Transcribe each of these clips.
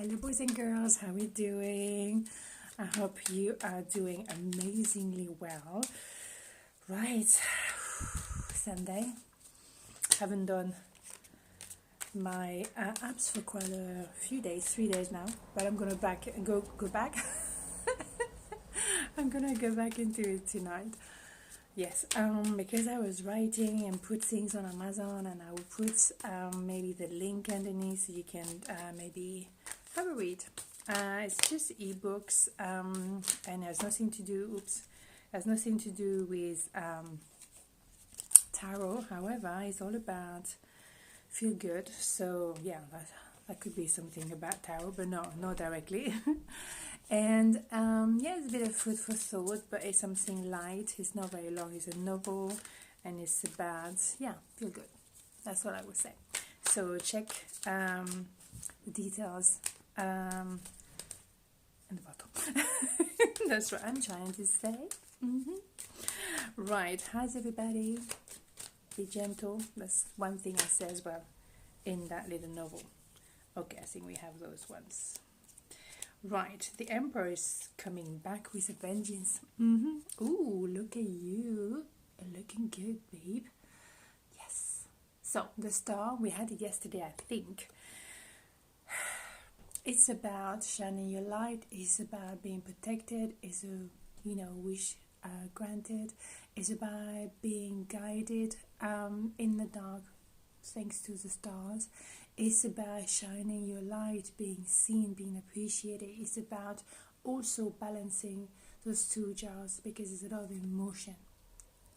Hello boys and girls, how are we doing? I hope you are doing amazingly well. Right, Sunday. Haven't done my apps for quite a few days, 3 days now, but I'm gonna go back. I'm gonna go back into it tonight. Yes, because I was writing and put things on Amazon, and I will put maybe the link underneath so you can maybe have a read. It's just ebooks, and it has nothing to do. Has nothing to do with tarot. However, it's all about feel good. So yeah, that could be something about tarot, but no, not directly. And yeah, it's a bit of food for thought, but it's something light. It's not very long. It's a novel, and it's about feel good. That's what I would say. So check the details in the bottom. That's what I'm trying to say. Right, how's everybody? Be gentle. That's one thing I say as well in that little novel. Okay, I think we have those ones. Right, the Emperor is coming back with a vengeance. Ooh, look at you. Looking good, babe. Yes. So, the star, we had it yesterday, I think. It's about shining your light. It's about being protected. It's a, wish granted. It's about being guided in the dark thanks to the stars. It's about shining your light, being seen, being appreciated. It's about also balancing those two jars because there's a lot of emotion.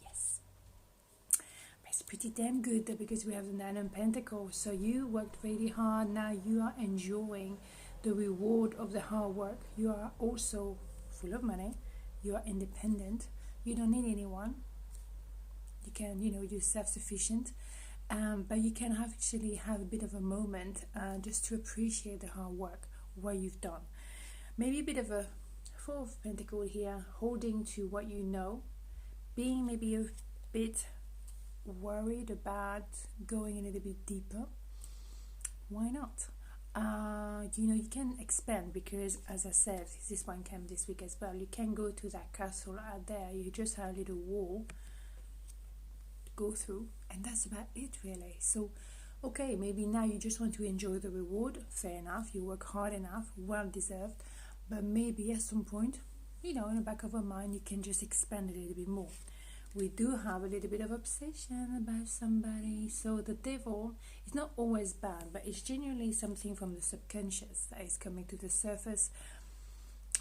Yes. But it's pretty damn good though, because we have the Nine of Pentacles. So you worked really hard. Now you are enjoying the reward of the hard work. You are also full of money. You are independent. You don't need anyone. You can, you're self-sufficient. But you can actually have a bit of a moment just to appreciate the hard work, what you've done. Maybe a bit of a Four of Pentacles here, holding to what you know, being maybe a bit worried about going a little bit deeper. Why not? You can expand because, as I said, this one came this week as well. You can go to that castle out there. You just have a little wall go through, and that's about it really. So okay, maybe now you just want to enjoy the reward. Fair enough, you work hard enough, well deserved, but maybe at some point, in the back of our mind, you can just expand a little bit more. We do have a little bit of obsession about somebody. So the devil is not always bad, but it's genuinely something from the subconscious that is coming to the surface,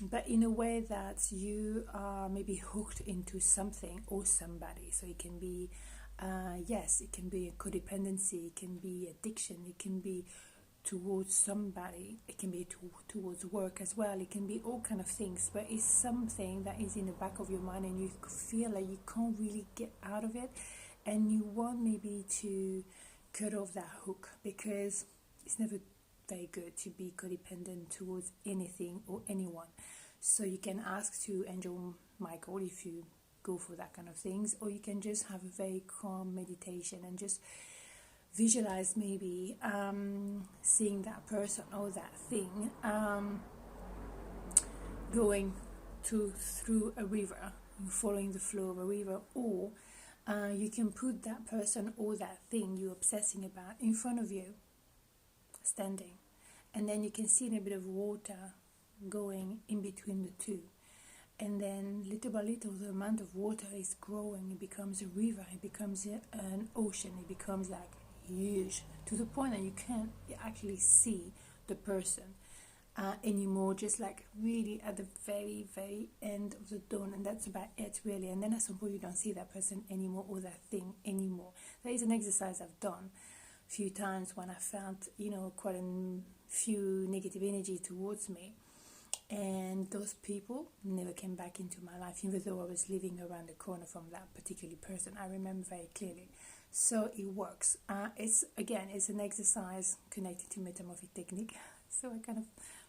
but in a way that you are maybe hooked into something or somebody. So it can be it can be a codependency, it can be addiction, it can be towards somebody, it can be towards work as well, it can be all kind of things, but it's something that is in the back of your mind and you feel like you can't really get out of it, and you want maybe to cut off that hook because it's never very good to be codependent towards anything or anyone. So you can ask to Angel Michael if you go for that kind of things, or you can just have a very calm meditation and just visualize maybe seeing that person or that thing going through a river, following the flow of a river, or you can put that person or that thing you're obsessing about in front of you, standing, and then you can see a little bit of water going in between the two. And then little by little, the amount of water is growing. It becomes a river. It becomes an ocean. It becomes like huge to the point that you can't actually see the person anymore. Just like really at the very, very end of the dawn, and that's about it really. And then at some point, you don't see that person anymore or that thing anymore. That is an exercise I've done a few times when I felt quite a few negative energy towards me. And those people never came back into my life, even though I was living around the corner from that particular person. I remember very clearly. So it works. It's an exercise connected to metamorphic technique. So I kind of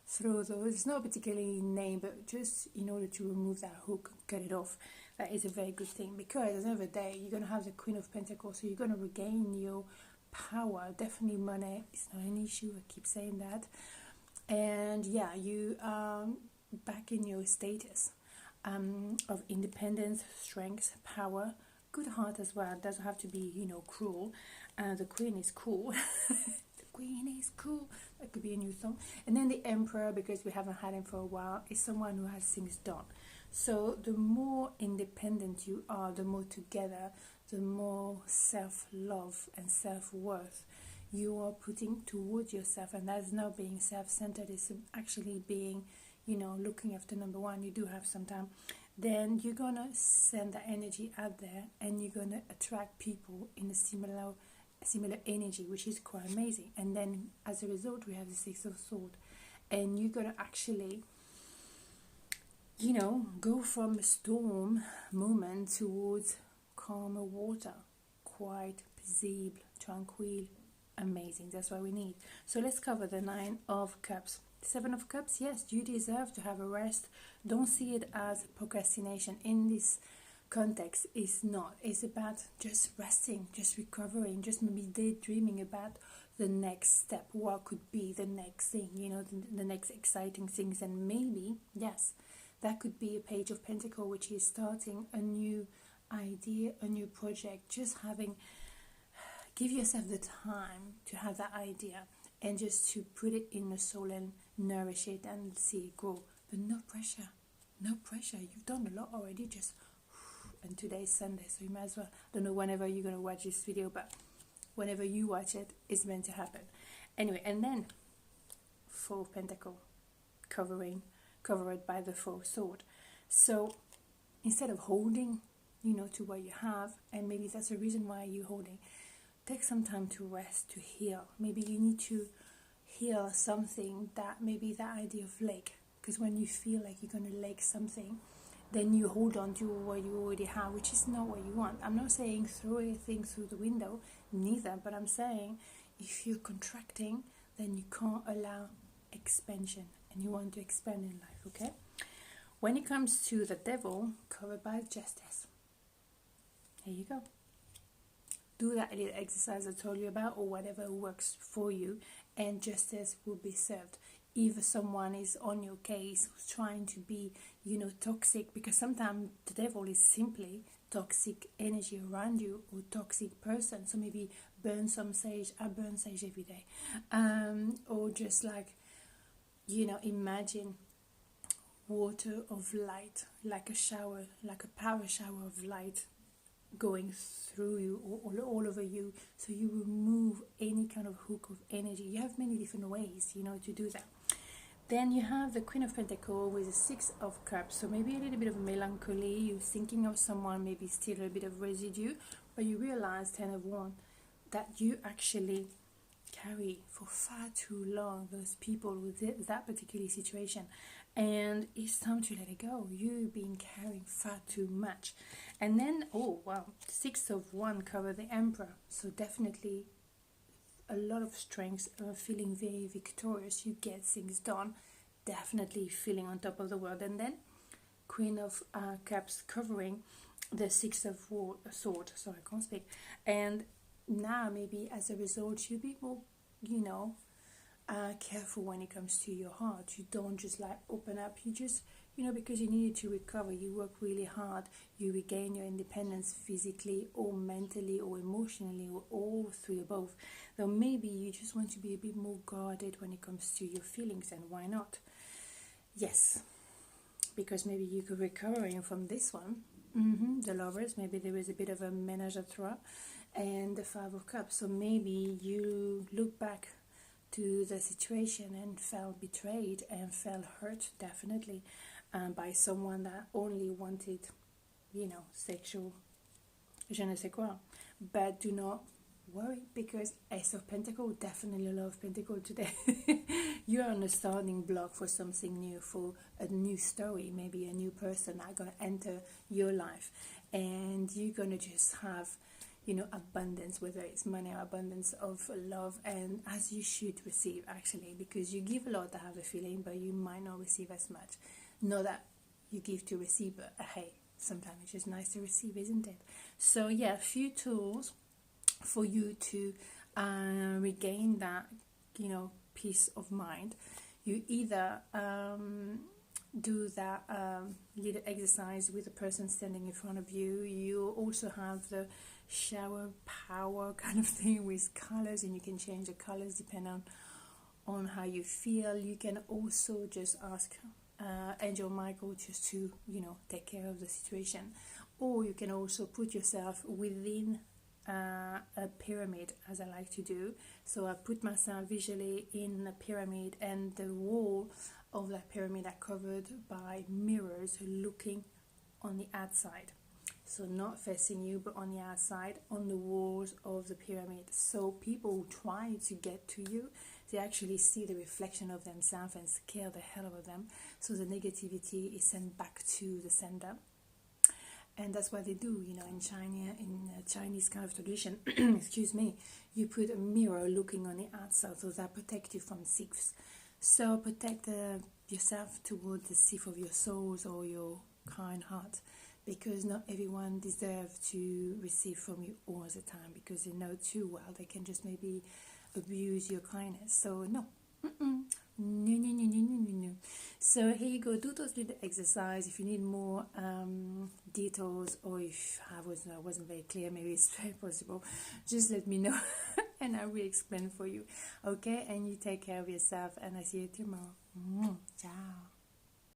throw those. It's not a particularly name, but just in order to remove that hook, cut it off. That is a very good thing, because at the end of the day, you're going to have the Queen of Pentacles, so you're going to regain your power. Definitely money is not an issue. I keep saying that. And yeah, you back in your status of independence, strength, power, good heart as well. It doesn't have to be, you know, cruel. The queen is cool. The queen is cool. That could be a new song. And then the emperor, because we haven't had him for a while, is someone who has things done. So the more independent you are, the more together, the more self-love and self-worth you are putting towards yourself. And that's not being self-centered, it's actually being, you know, looking after number one. You do have some time. Then you're gonna send that energy out there, and you're gonna attract people in a similar energy, which is quite amazing. And then as a result, we have the Six of Swords, and you're gonna actually, you know, go from a storm moment towards calmer water, quiet, paisible, tranquil, amazing. That's what we need. So let's cover the Nine of Cups. Seven of Cups, yes, you deserve to have a rest. Don't see it as procrastination. In this context, it's not. It's about just resting, just recovering, just maybe daydreaming about the next step. What could be the next thing, you know, the next exciting things. And maybe, yes, that could be a Page of Pentacles, which is starting a new idea, a new project. Just having, give yourself the time to have that idea and just to put it in the soul and nourish it and see it grow. But no pressure, no pressure. You've done a lot already. Just, and today is Sunday, so you might as well. I don't know whenever you're going to watch this video, but whenever you watch it, it's meant to happen. Anyway, and then Four of Pentacles, covered by the Four Sword. So instead of holding, you know, to what you have, and maybe that's the reason why you're holding, take some time to rest, to heal. Maybe you need to heal something, that maybe that idea of lake, because when you feel like you're going to lake something, then you hold on to what you already have, which is not what you want. I'm not saying throw everything through the window, neither, but I'm saying if you're contracting, then you can't allow expansion, and you want to expand in life, okay? When it comes to the Devil, covered by Justice, here you go. Do that little exercise I told you about, or whatever works for you, and justice will be served. If someone is on your case who's trying to be, you know, toxic, because sometimes the devil is simply toxic energy around you, or toxic person. So maybe burn some sage. I burn sage every day. Or just like, you know, imagine water of light, like a shower, like a power shower of light going through you or all over you, so you remove any kind of hook of energy. You have many different ways, you know, to do that. Then you have the Queen of Pentacles with the Six of Cups, so maybe a little bit of melancholy, you're thinking of someone, maybe still a bit of residue, but you realize, Ten of Wands, that you actually carry for far too long those people with that particular situation, and it's time to let it go. You've been carrying far too much. And then, oh wow, Six of Wands cover the Emperor, so definitely a lot of strength, feeling very victorious, you get things done, definitely feeling on top of the world. And then Queen of Cups covering the Six of Swords, sorry, I can't speak. And now maybe as a result you'll be more, you know, careful when it comes to your heart. You don't just like open up, you just, you know, because you needed to recover, you work really hard, you regain your independence physically or mentally or emotionally or all three or both. So maybe you just want to be a bit more guarded when it comes to your feelings, and why not? Yes, because maybe you could recover from this one. The Lovers, maybe there is a bit of a ménage à trois, and the Five of Cups. So maybe you look back to the situation and felt betrayed and felt hurt, definitely, by someone that only wanted, you know, sexual je ne sais quoi. But do not worry, because Ace of Pentacles, definitely a lot of Pentacles today. You're on a starting block for something new, for a new story, maybe a new person that's going to enter your life, and you're going to just have, you know, abundance, whether it's money or abundance of love, and as you should receive, actually, because you give a lot, I have a feeling, but you might not receive as much. Not that you give to receive, but hey, sometimes it's just nice to receive, isn't it? So yeah, a few tools for you to regain that, you know, peace of mind. You either do that little exercise with the person standing in front of you. You also have the shower power kind of thing with colors, and you can change the colors depending on how you feel. You can also just ask Angel Michael just to, take care of the situation. Or you can also put yourself within a pyramid, as I like to do. So I put myself visually in a pyramid, and the wall of that pyramid are covered by mirrors looking on the outside. So not facing you, but on the outside, on the walls of the pyramid. So people who try to get to you, they actually see the reflection of themselves and scare the hell out of them. So the negativity is sent back to the sender. And that's what they do, in China, in Chinese kind of tradition. Excuse me. You put a mirror looking on the outside, so that protect you from thieves. So protect yourself toward the thief of your souls or your kind heart, because not everyone deserves to receive from you all the time, because they know too well they can just maybe abuse your kindness. So no. No. So here you go, do those little exercise. If you need more details, or if I wasn't very clear, maybe it's very possible, just let me know and I will explain for you. Okay, and you take care of yourself, and I see you tomorrow. Ciao.